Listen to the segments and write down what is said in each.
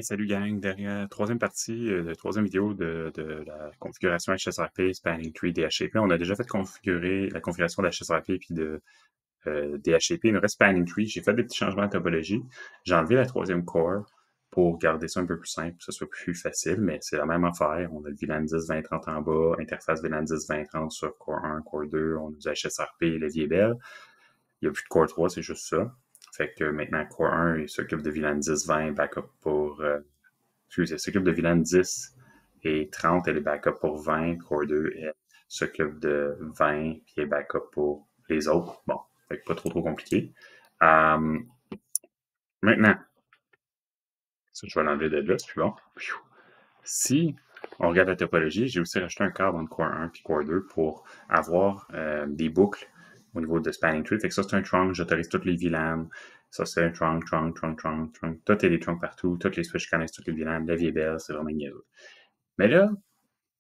Salut gang, derrière troisième partie, troisième vidéo de la configuration HSRP, Spanning Tree, DHCP. On a déjà fait configurer la configuration d'HSRP puis de DHCP. Il nous reste Spanning Tree. J'ai fait des petits changements de topologie. J'ai enlevé la troisième core pour garder ça un peu plus simple, que ce soit plus facile, mais c'est la même affaire. On a le VLAN 10 2030 en bas, interface VLAN 10 2030 sur Core 1, Core 2, on a du HSRP, levier Bell. Il n'y a plus de Core 3, c'est juste ça. Fait que maintenant, Core 1, il s'occupe de VLAN 10-20, backup pour... excusez, s'occupe de VLAN 10 et 30, elle est backup pour 20. Core 2, elle s'occupe de 20, puis elle est backup pour les autres. Bon, fait que pas trop compliqué. Maintenant, ça, je vais l'enlever de là, c'est bon. Si on regarde la topologie, j'ai aussi rajouté un câble entre Core 1 et Core 2 pour avoir des boucles au niveau de Spanning Tree. Fait que ça, c'est un trunk, j'autorise toutes les VLAN. Ça, c'est un trunk. Tout est des trunks partout. Toutes les switches connaissent toutes les VLAN. La vieille belle, c'est vraiment niaiseux. Mais là,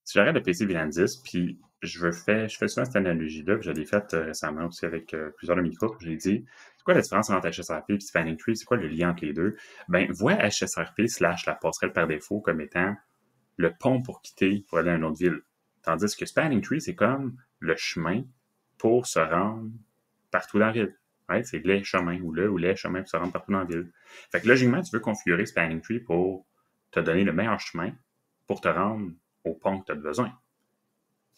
si j'arrête le PC VLAN 10, puis je fais souvent cette analogie-là, puis je l'ai faite récemment aussi avec plusieurs de mes groupes, j'ai dit, c'est quoi la différence entre HSRP et Spanning Tree? C'est quoi le lien entre les deux? Ben, vois HSRP / la passerelle par défaut comme étant le pont pour quitter, pour aller à une autre ville. Tandis que Spanning Tree, c'est comme le chemin pour se rendre partout dans la ville. Ouais, c'est les chemins ou les chemins pour se rendre partout dans la ville. Fait que logiquement, tu veux configurer Spanning Tree pour te donner le meilleur chemin pour te rendre au pont que tu as besoin.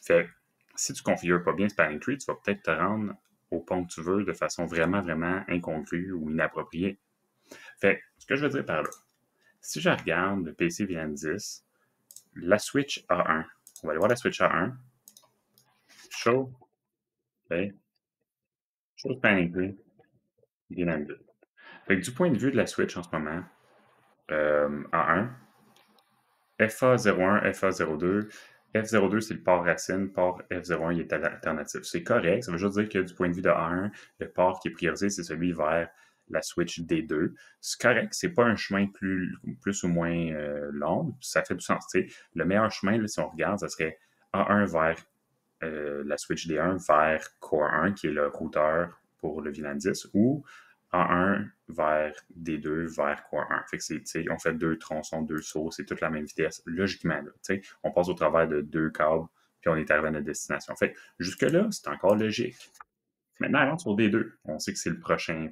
Fait que si tu ne configures pas bien Spanning Tree, tu vas peut-être te rendre au pont que tu veux de façon vraiment, vraiment incongrue ou inappropriée. Fait que ce que je veux dire par là, si je regarde le PC VLAN 10, la switch A1. On va aller voir la switch A1. Show. Okay. Show Spanning Tree. VLAN 2. Fait que du point de vue de la switch en ce moment, A1, FA01, FA02. F02, c'est le port racine. Port F01, il est alternatif. C'est correct. Ça veut juste dire que du point de vue de A1, le port qui est priorisé, c'est celui vers la switch D2. C'est correct. C'est pas un chemin plus ou moins long. Ça fait du sens. T'sais, le meilleur chemin, là, si on regarde, ça serait A1 vers la switch D1 vers Core 1, qui est le routeur pour le VLAN 10, ou A1 vers D2 vers Core 1. Fait que c'est, on fait deux tronçons, deux sauts, c'est toute la même vitesse, logiquement. Là, on passe au travers de deux câbles, puis on est arrivé à notre destination. Fait que jusque-là, c'est encore logique. Maintenant, allons sur D2. On sait que c'est le prochain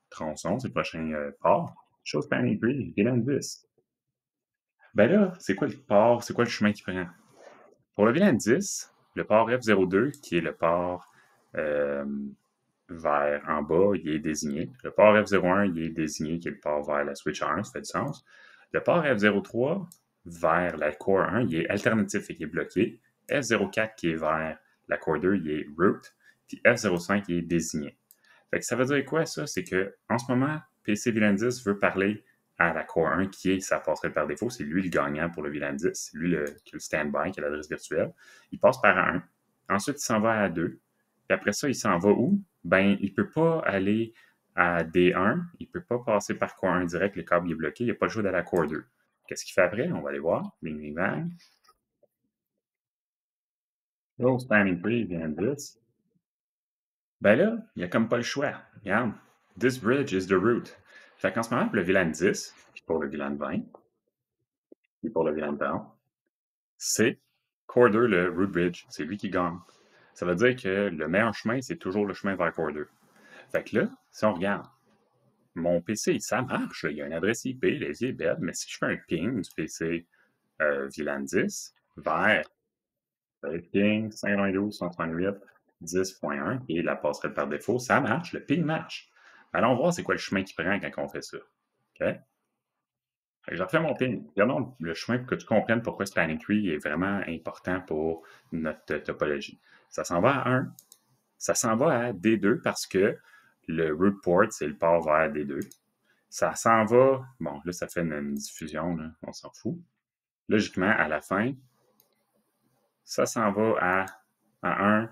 tronçon, c'est le prochain port. Chose Spanning Tree, VLAN 10. Ben là, c'est quoi le port, c'est quoi le chemin qu'il prend? Pour le VLAN 10, le port F02, qui est le port vers en bas, il est désigné. Le port F01, il est désigné, qui est le port vers la switch 1, ça fait du sens. Le port F03 vers la core 1, il est alternatif et qui est bloqué. F04 qui est vers la core 2, il est root. Puis F05, il est désigné. Fait que ça veut dire quoi, ça? C'est que en ce moment, PC VLAN 10 veut parler à la Core 1 qui est sa passerelle par défaut. C'est lui le gagnant pour le VLAN 10. C'est lui qui est le standby, qui est l'adresse virtuelle. Il passe par A1. Ensuite, il s'en va à A2. Puis après ça, il s'en va où? Ben, il ne peut pas aller à D1. Il ne peut pas passer par Core 1 direct. Le câble est bloqué. Il n'a pas le choix d'aller à Core 2. Qu'est-ce qu'il fait après? On va aller voir. Bing, bing, bang. Oh, Spanning Tree, VLAN 10. Ben là, il n'y a comme pas le choix. Regarde. This bridge is the route. Fait qu'en ce moment, pour le VLAN 10, puis pour le VLAN 20, puis pour le VLAN 30, c'est Core 2, le root bridge. C'est lui qui gagne. Ça veut dire que le meilleur chemin, c'est toujours le chemin vers Core 2. Fait que là, si on regarde, mon PC, ça marche. Il y a une adresse IP, les est belle, mais si je fais un ping du PC VLAN 10 vers ping 592.168 10.1, qui est la passerelle par défaut, ça marche, le ping marche. Allons voir c'est quoi le chemin qu'il prend quand on fait ça. OK? Je refais mon ping. Regardons le chemin pour que tu comprennes pourquoi Spanning Tree est vraiment important pour notre topologie. Ça s'en va à 1. Ça s'en va à D2 parce que le root port, c'est le port vers D2. Ça s'en va, bon, là, ça fait une diffusion, là, on s'en fout. Logiquement, à la fin, ça s'en va à 1,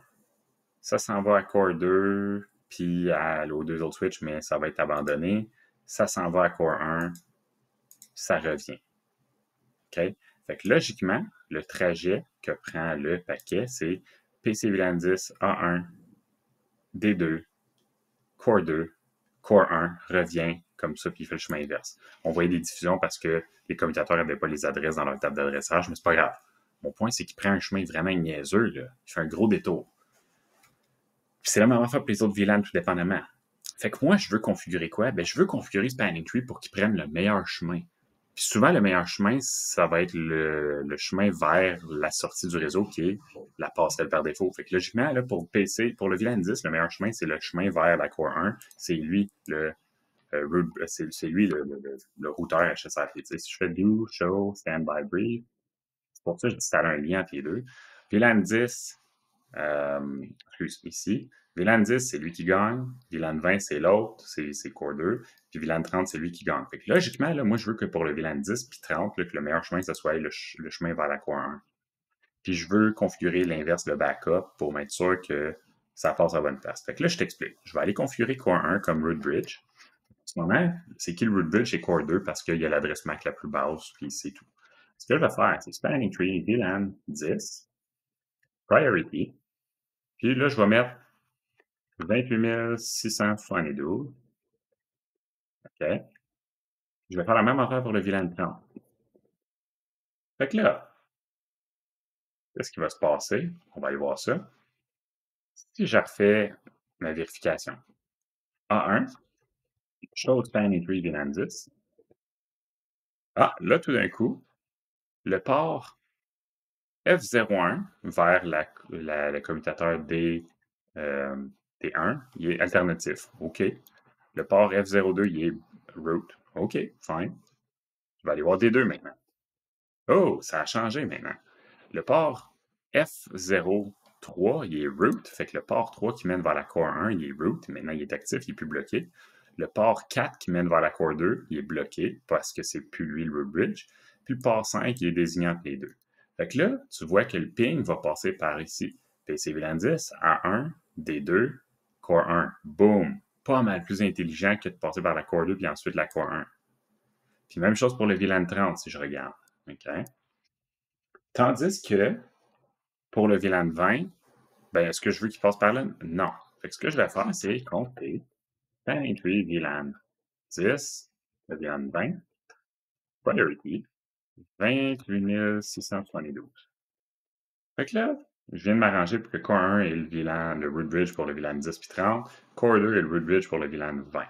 ça s'en va à Core 2, puis aux deux autres switches, mais ça va être abandonné. Ça s'en va à Core 1, ça revient. OK? Fait que logiquement, le trajet que prend le paquet, c'est PC VLAN 10, A1, D2, Core 2, Core 1, revient, comme ça, puis il fait le chemin inverse. On voyait des diffusions parce que les commutateurs n'avaient pas les adresses dans leur table d'adressage, mais c'est pas grave. Mon point, c'est qu'il prend un chemin vraiment niaiseux, là. Il fait un gros détour. Puis c'est la même affaire pour les autres VLAN, tout dépendamment. Fait que moi, je veux configurer quoi? Ben, je veux configurer Spanning Tree pour qu'il prenne le meilleur chemin. Puis souvent, le meilleur chemin, ça va être le chemin vers la sortie du réseau qui est la passerelle par défaut. Fait que logiquement, là, pour le PC, pour le VLAN 10, le meilleur chemin, c'est le chemin vers la Core 1. C'est lui c'est lui le routeur HSRP. Tu sais, si je fais do, show, standby brief, c'est pour ça que j'installe un lien entre les deux. VLAN 10, ici. VLAN 10, c'est lui qui gagne. VLAN 20, c'est l'autre, c'est Core 2. Puis VLAN 30, c'est lui qui gagne. Fait que logiquement, là, moi, je veux que pour le VLAN 10 puis 30, là, que le meilleur chemin, ce soit le chemin vers la Core 1. Puis je veux configurer l'inverse, le backup, pour m'être sûr que ça passe à la bonne place. Fait que là, je t'explique. Je vais aller configurer Core 1 comme root bridge. En ce moment, c'est qui le root bridge? C'est Core 2 parce qu'il y a l'adresse MAC la plus basse, puis c'est tout. Ce que je vais faire, c'est Spanning Tree VLAN 10, Priority. Puis là, je vais mettre 28 672. OK. Je vais faire la même affaire pour le VLAN 30. Fait que là, qu'est-ce qui va se passer? On va aller voir ça. Si je refais ma vérification. A1, show Spanning Tree VLAN 10. Ah, là, tout d'un coup, le port F01 vers le commutateur D1, il est alternatif. OK. Le port F02, il est root. OK, fine. Je vais aller voir D2 maintenant. Oh, ça a changé maintenant. Le port F03, il est root. Fait que le port 3 qui mène vers la Core 1, il est root. Maintenant, il est actif, il n'est plus bloqué. Le port 4 qui mène vers la Core 2, il est bloqué parce que c'est plus lui le root bridge. Puis le port 5, il est désigné entre les deux. Fait que là, tu vois que le ping va passer par ici. PC VLAN 10, A1, D2, Core 1. Boom! Pas mal plus intelligent que de passer par la Core 2 puis ensuite la Core 1. Puis même chose pour le VLAN 30 si je regarde. OK? Tandis que pour le VLAN 20, ben, est-ce que je veux qu'il passe par là? Non. Fait que ce que je vais faire, c'est compter 28 VLAN 10, le VLAN 20, priority, 28 672. Fait que là, je viens de m'arranger pour que Core 1 ait le root bridge pour le VLAN 10 puis 30, Core 2 ait le root bridge pour le VLAN 20.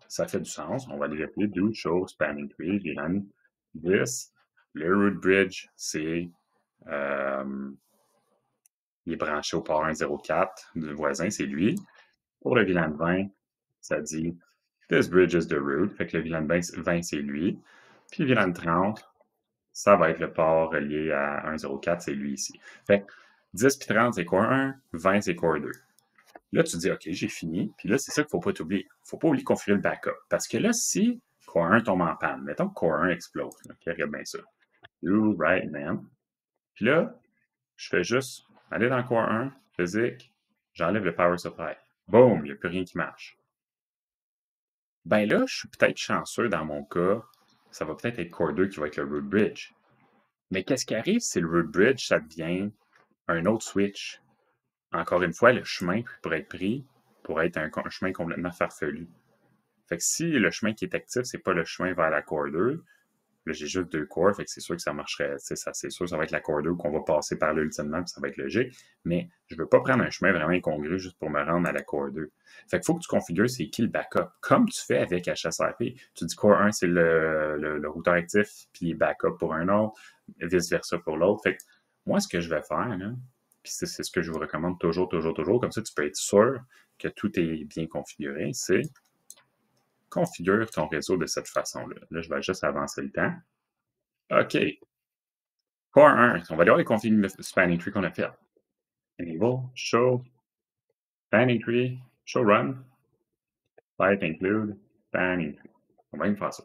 Ça fait du sens. On va les appeler do show spanning tree VLAN 10. Le root bridge, c'est il est branché au port 104 du voisin, c'est lui. Pour le VLAN 20, ça dit this bridge is the root. Fait que le VLAN 20, c'est lui. Puis le VLAN 30, ça va être le port relié à 104, c'est lui ici. Fait que 10 puis 30, c'est Core 1, 20, c'est Core 2. Là, tu dis, OK, j'ai fini. Puis là, c'est ça qu'il ne faut pas t'oublier. Il ne faut pas oublier de configurer le backup. Parce que là, si Core 1 tombe en panne, mettons que Core 1 explose, OK, regarde bien ça. Do right, man. Puis là, je fais juste aller dans Core 1, physique, j'enlève le power supply. Boom, il n'y a plus rien qui marche. Ben là, je suis peut-être chanceux dans mon cas. Ça va peut-être être Core 2 qui va être le root bridge. Mais qu'est-ce qui arrive si le root bridge, ça devient un autre switch? Encore une fois, le chemin pourrait être pris pour être un chemin complètement farfelu. Fait que si le chemin qui est actif, c'est pas le chemin vers la Core 2, là, j'ai juste 2 cores, fait que c'est sûr que ça marcherait, c'est sûr que ça va être la Core 2 qu'on va passer par là ultimement, puis ça va être logique, mais je veux pas prendre un chemin vraiment incongru juste pour me rendre à la Core 2. Fait qu'il faut que tu configures c'est qui le backup, comme tu fais avec HSRP. Tu dis Core 1, c'est le routeur actif, puis backup pour un autre, vice-versa pour l'autre. Fait que moi, ce que je vais faire, là, puis c'est ce que je vous recommande toujours, comme ça tu peux être sûr que tout est bien configuré, c'est configure ton réseau de cette façon-là. Là, je vais juste avancer le temps. OK. Core 1, on va aller voir les configs spanning tree qu'on a fait. Enable, show, spanning tree, show run, type include, spanning tree. On va même faire ça.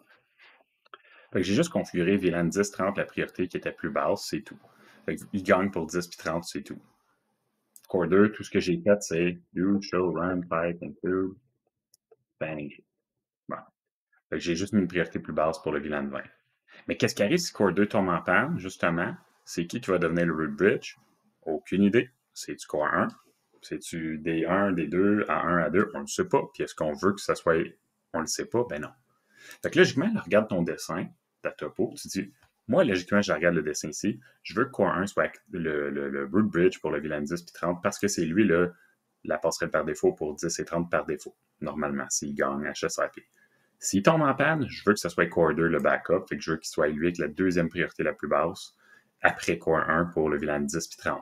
Fait que j'ai juste configuré VLAN 10, 30, la priorité qui était plus basse, c'est tout. Fait il gagne pour 10 puis 30, c'est tout. Core 2, tout ce que j'ai fait, c'est do, show, run, type, include, spanning tree. Bon. Fait que j'ai juste mis une priorité plus basse pour le VLAN 20. Mais qu'est-ce qui arrive si Core 2 tombe en panne, justement? C'est qui va devenir le root bridge? Aucune idée. C'est-tu Core 1? C'est-tu D1, D2, A1, A2? On ne le sait pas. Puis est-ce qu'on veut que ça soit... On ne le sait pas? Ben non. Fait que logiquement, là, regarde ton dessin, ta topo, tu dis, moi, logiquement, je regarde le dessin ici, je veux que Core 1 soit le root bridge pour le VLAN 10 puis 30 parce que c'est lui la passerelle par défaut pour 10 et 30 par défaut, normalement, s'il gagne HSIP. S'il tombe en panne, je veux que ce soit Core 2 le backup, fait que je veux qu'il soit lui avec la deuxième priorité la plus basse, après Core 1 pour le VLAN 10 puis 30.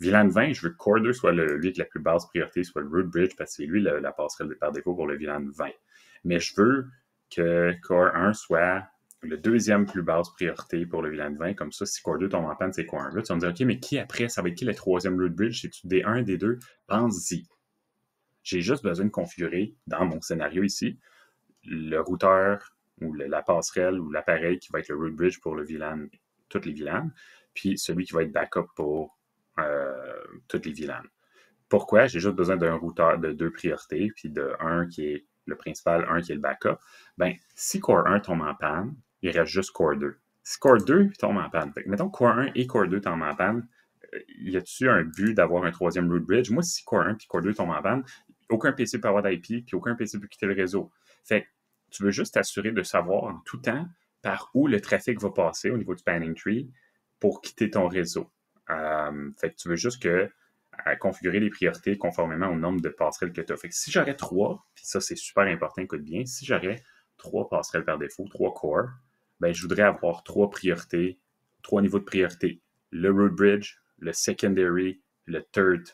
VLAN 20, je veux que Core 2 soit lui avec la plus basse priorité, soit le root bridge, parce que c'est lui la passerelle par défaut pour le VLAN 20. Mais je veux que Core 1 soit le deuxième plus basse priorité pour le VLAN 20. Comme ça, si Core 2 tombe en panne, c'est Core 1. Là, tu vas me dire, OK, mais qui après? Ça va être qui le troisième root bridge? C'est-tu D1, D2? Pense-y. J'ai juste besoin de configurer, dans mon scénario ici, le routeur ou la passerelle ou l'appareil qui va être le root bridge pour le VLAN, toutes les VLAN, puis celui qui va être backup pour toutes les VLAN. Pourquoi? J'ai juste besoin d'un routeur de deux priorités, puis de un qui est le principal, un qui est le backup. Ben, si Core 1 tombe en panne, il reste juste Core 2. Si Core 2 tombe en panne, fait que mettons Core 1 et Core 2 tombent en panne, y a-tu un but d'avoir un troisième root bridge? Moi, si Core 1 et Core 2 tombent en panne, aucun PC peut avoir d'IP, puis aucun PC peut quitter le réseau. Fait que tu veux juste t'assurer de savoir en tout temps par où le trafic va passer au niveau du spanning tree pour quitter ton réseau. Fait que tu veux juste configurer les priorités conformément au nombre de passerelles que tu as. Fait que si j'aurais 3, puis ça c'est super important, écoute bien, si j'aurais 3 passerelles par défaut, 3 cores, ben je voudrais avoir 3 priorités, 3 niveaux de priorité. Le root bridge, le secondary, le third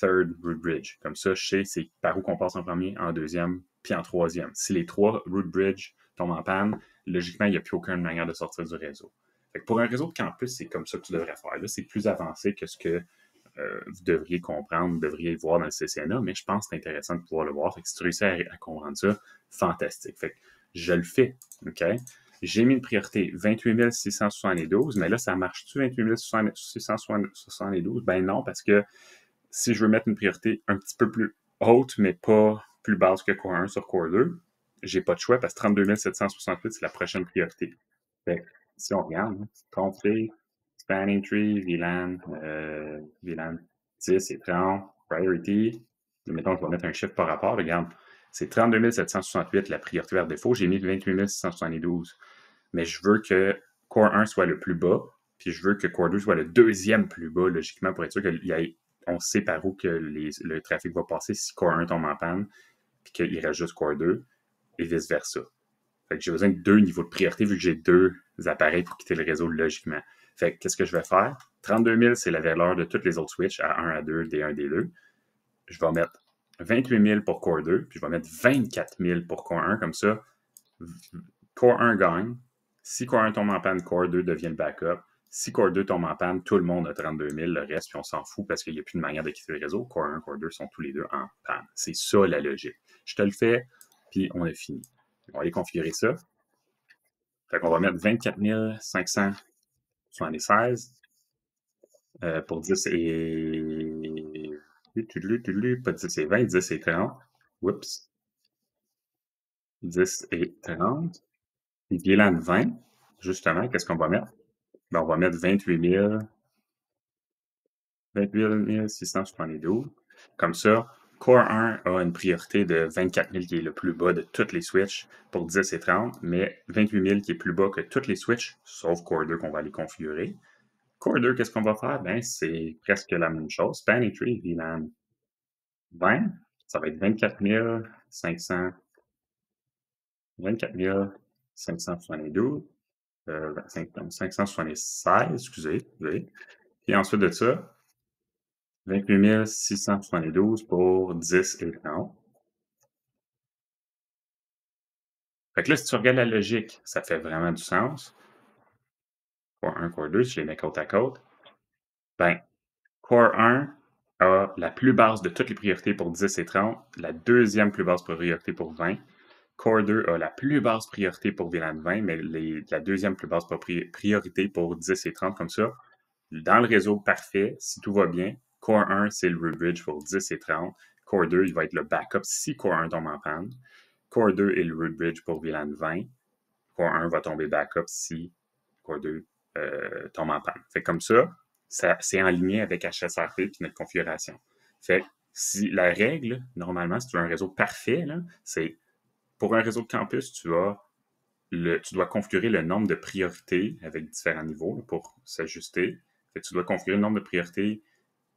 root bridge. Comme ça, je sais c'est par où qu'on passe en premier, en deuxième, puis en troisième. Si les 3 root bridge tombent en panne, logiquement, il n'y a plus aucune manière de sortir du réseau. Fait que pour un réseau de campus, c'est comme ça que tu devrais faire. Là, c'est plus avancé que ce que vous devriez comprendre, vous devriez voir dans le CCNA, mais je pense que c'est intéressant de pouvoir le voir. Fait que si tu réussis à comprendre ça, fantastique. Fait que je le fais, OK? J'ai mis une priorité 28 672, mais là, ça marche-tu 28 672? Ben non, parce que si je veux mettre une priorité un petit peu plus haute, mais pas plus basse que Core 1 sur Core 2, j'ai pas de choix parce que 32 768, c'est la prochaine priorité. Fait que, si on regarde, config, spanning tree, VLAN 10 et 30, priority, mettons que je vais mettre un chiffre par rapport, regarde, c'est 32 768 la priorité par défaut, j'ai mis 28 672. Mais je veux que Core 1 soit le plus bas, puis je veux que Core 2 soit le deuxième plus bas, logiquement, pour être sûr qu'on sait par où que le trafic va passer si Core 1 tombe en panne, puis qu'il reste juste Core 2, et vice-versa. Fait que j'ai besoin de 2 niveaux de priorité vu que j'ai 2 appareils pour quitter le réseau logiquement. Fait que qu'est-ce que je vais faire? 32 000, c'est la valeur de toutes les autres switches à 1, à 2, D1, D2. Je vais mettre 28 000 pour Core 2, puis je vais mettre 24 000 pour Core 1, comme ça, Core 1 gagne. Si Core 1 tombe en panne, Core 2 devient le backup. Si Core 2 tombe en panne, tout le monde a 32 000, le reste, puis on s'en fout parce qu'il n'y a plus de manière de quitter le réseau. Core 1, Core 2 sont tous les deux en panne. C'est ça la logique. Je te le fais, puis on a fini. On va aller configurer ça. Fait qu'on va mettre 24 576 pour 10 et... Pas 10 et 20, 10 et 30. Oups. 10 et 30. Et VLAN 20, justement, qu'est-ce qu'on va mettre? Ben, on va mettre 28 672. Comme ça, Core 1 a une priorité de 24 000 qui est le plus bas de toutes les switches pour 10 et 30, mais 28 000 qui est plus bas que toutes les switches, sauf Core 2 qu'on va aller configurer. Core 2, qu'est-ce qu'on va faire? Ben, c'est presque la même chose. Spanning tree, VLAN 20, ça va être 24 572, 576, excusez. Puis ensuite de ça, 28 672 pour 10 et 30. Fait que là, si tu regardes la logique, ça fait vraiment du sens. Core 1, Core 2, si je les mets côte à côte, ben, Core 1 a la plus basse de toutes les priorités pour 10 et 30, la deuxième plus basse priorité pour 20. Core 2 a la plus basse priorité pour VLAN 20, mais la deuxième plus basse priorité pour 10 et 30, comme ça. Dans le réseau parfait, si tout va bien, Core 1, c'est le root bridge pour 10 et 30. Core 2, il va être le backup si Core 1 tombe en panne. Core 2 est le root bridge pour VLAN 20. Core 1 va tomber backup si Core 2 tombe en panne. Fait comme ça, c'est en lien avec HSRP et notre configuration. Fait si la règle, normalement, si tu as un réseau parfait, c'est pour un réseau de campus, tu as tu dois configurer le nombre de priorités avec différents niveaux là, pour s'ajuster. Tu dois configurer le nombre de priorités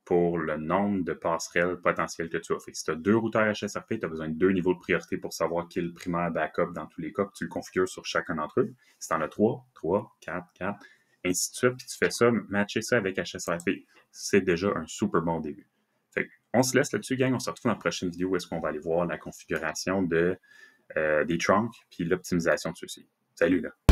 pour le nombre de passerelles potentielles que tu as. Fait que si tu as 2 routeurs HSRP, tu as besoin de 2 niveaux de priorité pour savoir qui est le primaire backup dans tous les cas, puis tu le configures sur chacun d'entre eux. Si tu en as 3, 3, 4, 4, ainsi de suite, puis tu fais ça, matcher ça avec HSRP, c'est déjà un super bon début. Fait on se laisse là-dessus, gang. On se retrouve dans la prochaine vidéo où est-ce qu'on va aller voir la configuration des trunks puis l'optimisation de ceux-ci. Salut là!